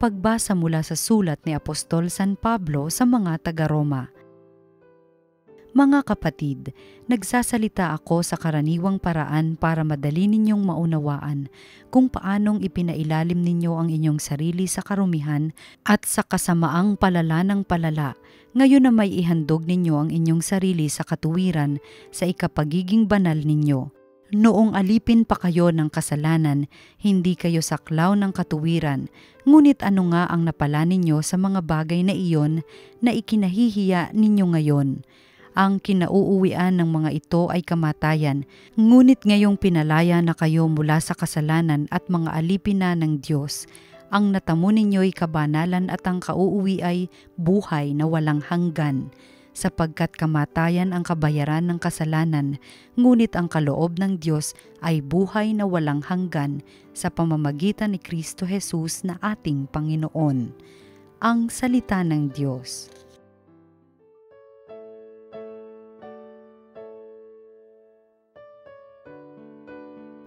Pagbasa mula sa sulat ni Apostol San Pablo sa mga taga-Roma. Mga kapatid, nagsasalita ako sa karaniwang paraan para madali ninyong maunawaan kung paanong ipinailalim ninyo ang inyong sarili sa karumihan at sa kasamaang palala ng palala. Ngayon na may ihandog ninyo ang inyong sarili sa katuwiran sa ikapagiging banal ninyo. Noong alipin pa kayo ng kasalanan, hindi kayo saklaw ng katuwiran, ngunit ano nga ang napala ninyo sa mga bagay na iyon na ikinahihiya ninyo ngayon? Ang kinauuwian ng mga ito ay kamatayan, ngunit ngayong pinalaya na kayo mula sa kasalanan at mga alipin na ng Diyos. Ang natamo ninyo'y kabanalan at ang kauuwi ay buhay na walang hanggan. Sapagkat kamatayan ang kabayaran ng kasalanan, ngunit ang kaloob ng Diyos ay buhay na walang hanggan sa pamamagitan ni Kristo Jesus na ating Panginoon. Ang salita ng Diyos.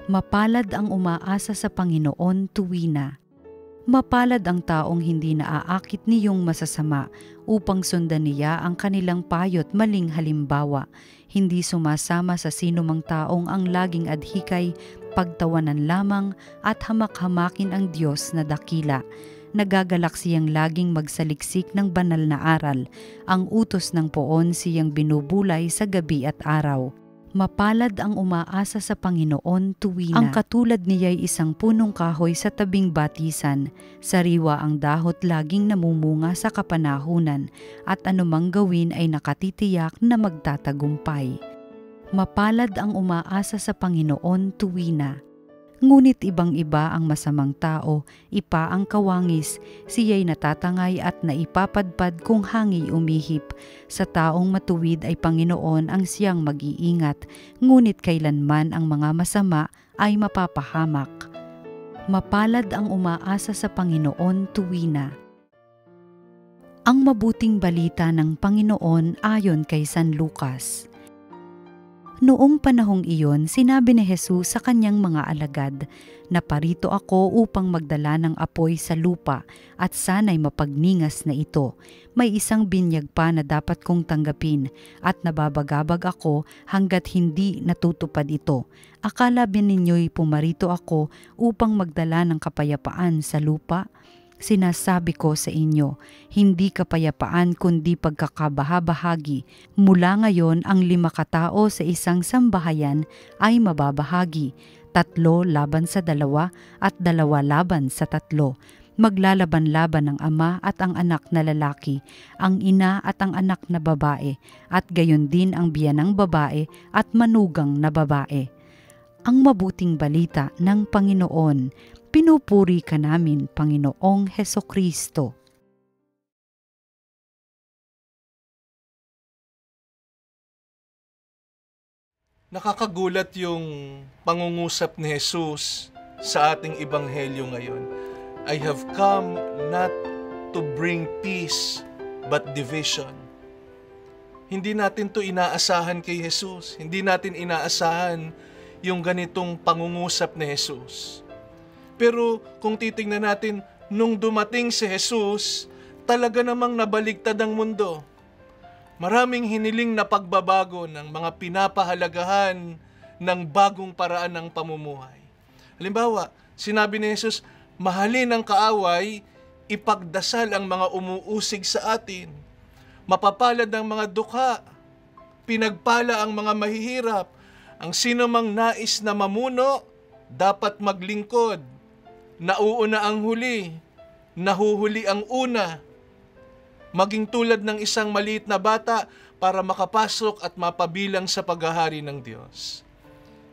Mapalad ang umaasa sa Panginoon tuwina. Mapalad ang taong hindi naaakit niyong masasama upang sundan niya ang kanilang payo't maling halimbawa, hindi sumasama sa sinumang taong ang laging adhikay, pagtawanan lamang at hamak-hamakin ang Diyos na dakila. Nagagalak siyang laging magsaliksik ng banal na aral, ang utos ng poon siyang binubulay sa gabi at araw. Mapalad ang umaasa sa Panginoon tuwina. Ang katulad niya'y isang punong kahoy sa tabing batisan, sariwa ang dahot laging namumunga sa kapanahunan, at anumang gawin ay nakatitiyak na magtatagumpay. Mapalad ang umaasa sa Panginoon tuwina. Ngunit ibang-iba ang masamang tao, ipa ang kawangis, siya'y natatangay at naipapadpad kung hangi umihip. Sa taong matuwid ay Panginoon ang siyang mag-iingat, ngunit kailanman ang mga masama ay mapapahamak. Mapalad ang umaasa sa Panginoon tuwina. Ang mabuting balita ng Panginoon ayon kay San Lucas. Noong panahong iyon, sinabi ni Jesus sa kanyang mga alagad, "Naparito ako upang magdala ng apoy sa lupa at sana'y mapagningas na ito. May isang binyag pa na dapat kong tanggapin at nababagabag ako hanggat hindi natutupad ito. Akala ba ninyo'y pumarito ako upang magdala ng kapayapaan sa lupa? Sinasabi ko sa inyo, hindi kapayapaan kundi pagkakabahabahagi. Mula ngayon ang 5 katao sa isang sambahayan ay mababahagi, 3 laban sa 2 at 2 laban sa 3. Maglalaban-laban ang ama at ang anak na lalaki, ang ina at ang anak na babae, at gayon din ang biyanang babae at manugang na babae." Ang mabuting balita ng Panginoon. Pinupuri ka namin, Panginoong Hesukristo. Nakakagulat yung pangungusap ni Jesus sa ating ebanghelyo ngayon. I have come not to bring peace but division. Hindi natin to inaasahan kay Jesus. Hindi natin inaasahan yung ganitong pangungusap ni Jesus. Pero kung titingnan natin, nung dumating si Jesus, talaga namang nabaligtad ang mundo. Maraming hiniling na pagbabago ng mga pinapahalagahan ng bagong paraan ng pamumuhay. Halimbawa, sinabi ni Jesus, mahalin ang kaaway, ipagdasal ang mga umuusig sa atin. Mapapalad ang mga dukha, pinagpala ang mga mahihirap. Ang sino mang nais na mamuno, dapat maglingkod. Nauuna ang huli, nahuhuli ang una. Maging tulad ng isang maliit na bata para makapasok at mapabilang sa paghahari ng Diyos.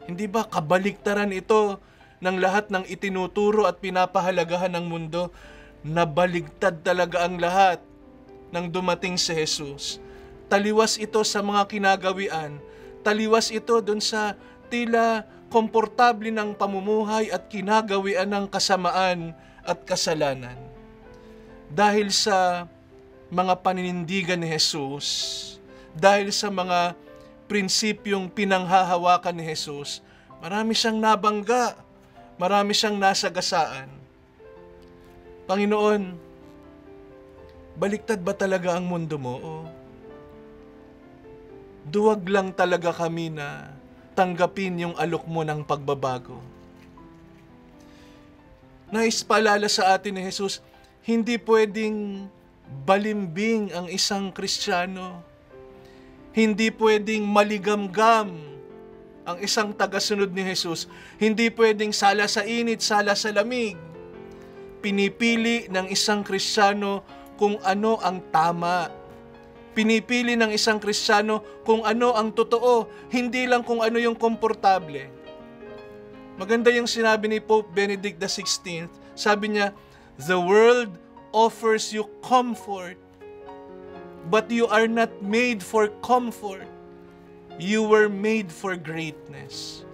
Hindi ba kabaliktaran ito ng lahat ng itinuturo at pinapahalagahan ng mundo? Nabaligtad talaga ang lahat nang dumating si Jesus. Taliwas ito sa mga kinagawian. Taliwas ito dun sa tila komportable ng pamumuhay at kinagawian ng kasamaan at kasalanan. Dahil sa mga paninindigan ni Jesus, dahil sa mga prinsipyong pinanghahawakan ni Jesus, marami siyang nabangga, marami siyang nasagasaan. Panginoon, baliktad ba talaga ang mundo mo? O duwag lang talaga kami na tanggapin yung alok mo ng pagbabago? Nais paalala sa atin ni Jesus, hindi pwedeng balimbing ang isang Kristiyano. Hindi pwedeng maligamgam ang isang tagasunod ni Jesus. Hindi pwedeng sala sa init, sala sa lamig. Pinipili ng isang Kristiyano kung ano ang tama. Pinipili ng isang Kristiyano kung ano ang totoo, hindi lang kung ano yung komportable. Maganda yung sinabi ni Pope Benedict XVI. Sabi niya, "The world offers you comfort, but you are not made for comfort. You were made for greatness.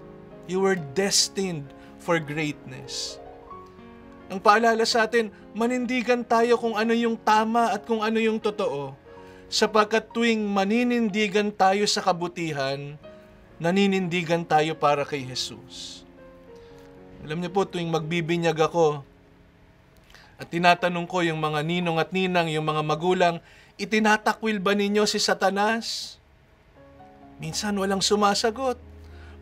You were destined for greatness." Ang paalala sa atin, manindigan tayo kung ano yung tama at kung ano yung totoo. Sapagkat tuwing maninindigan tayo sa kabutihan, naninindigan tayo para kay Jesus. Alam niyo po, tuwing magbibinyag ako at tinatanong ko yung mga ninong at ninang, yung mga magulang, itinatakwil ba ninyo si Satanas? Minsan walang sumasagot.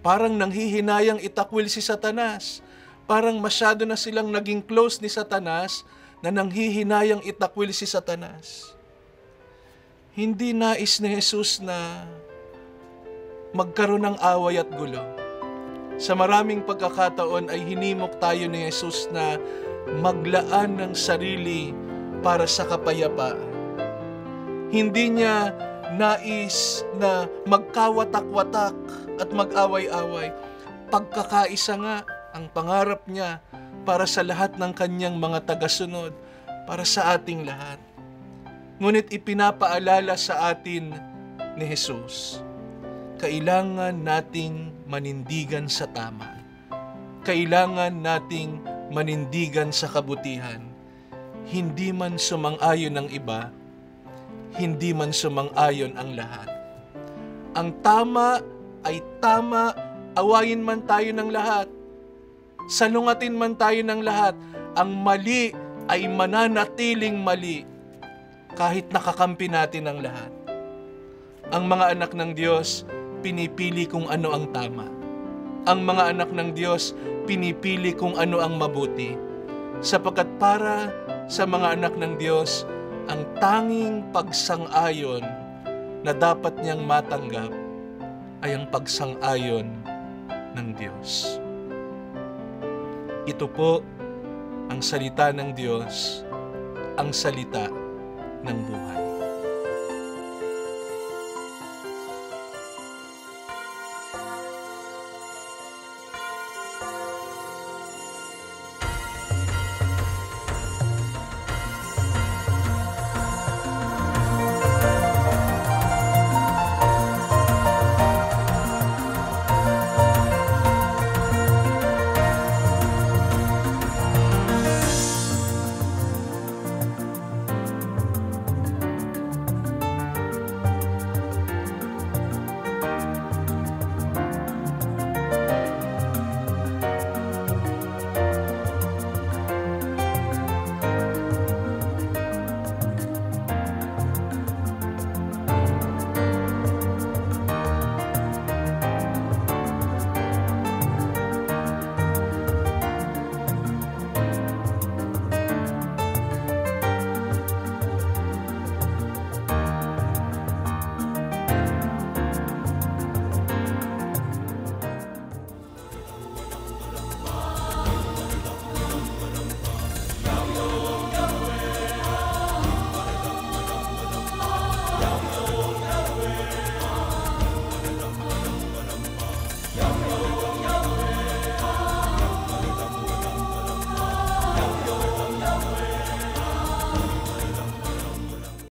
Parang nanghihinayang itakwil si Satanas. Parang masyado na silang naging close ni Satanas na nanghihinayang itakwil si Satanas. Hindi nais ni Jesus na magkaroon ng away at gulo. Sa maraming pagkakataon ay hinimok tayo ni Jesus na maglaan ng sarili para sa kapayapaan. Hindi niya nais na magkawatak-watak at mag-away-away. Pagkakaisa nga ang pangarap niya para sa lahat ng kanyang mga tagasunod, para sa ating lahat. Ngunit ipinapaalala sa atin ni Jesus, kailangan nating manindigan sa tama. Kailangan nating manindigan sa kabutihan. Hindi man sumang-ayon ang iba, hindi man sumang-ayon ang lahat. Ang tama ay tama, awayin man tayo ng lahat. Salungatin man tayo ng lahat, ang mali ay mananatiling mali kahit nakakampi natin ang lahat. Ang mga anak ng Diyos, pinipili kung ano ang tama. Ang mga anak ng Diyos, pinipili kung ano ang mabuti. Sapagkat para sa mga anak ng Diyos, ang tanging pagsang-ayon na dapat niyang matanggap ay ang pagsang-ayon ng Diyos. Ito po ang salita ng Diyos, ang salita ng buhay.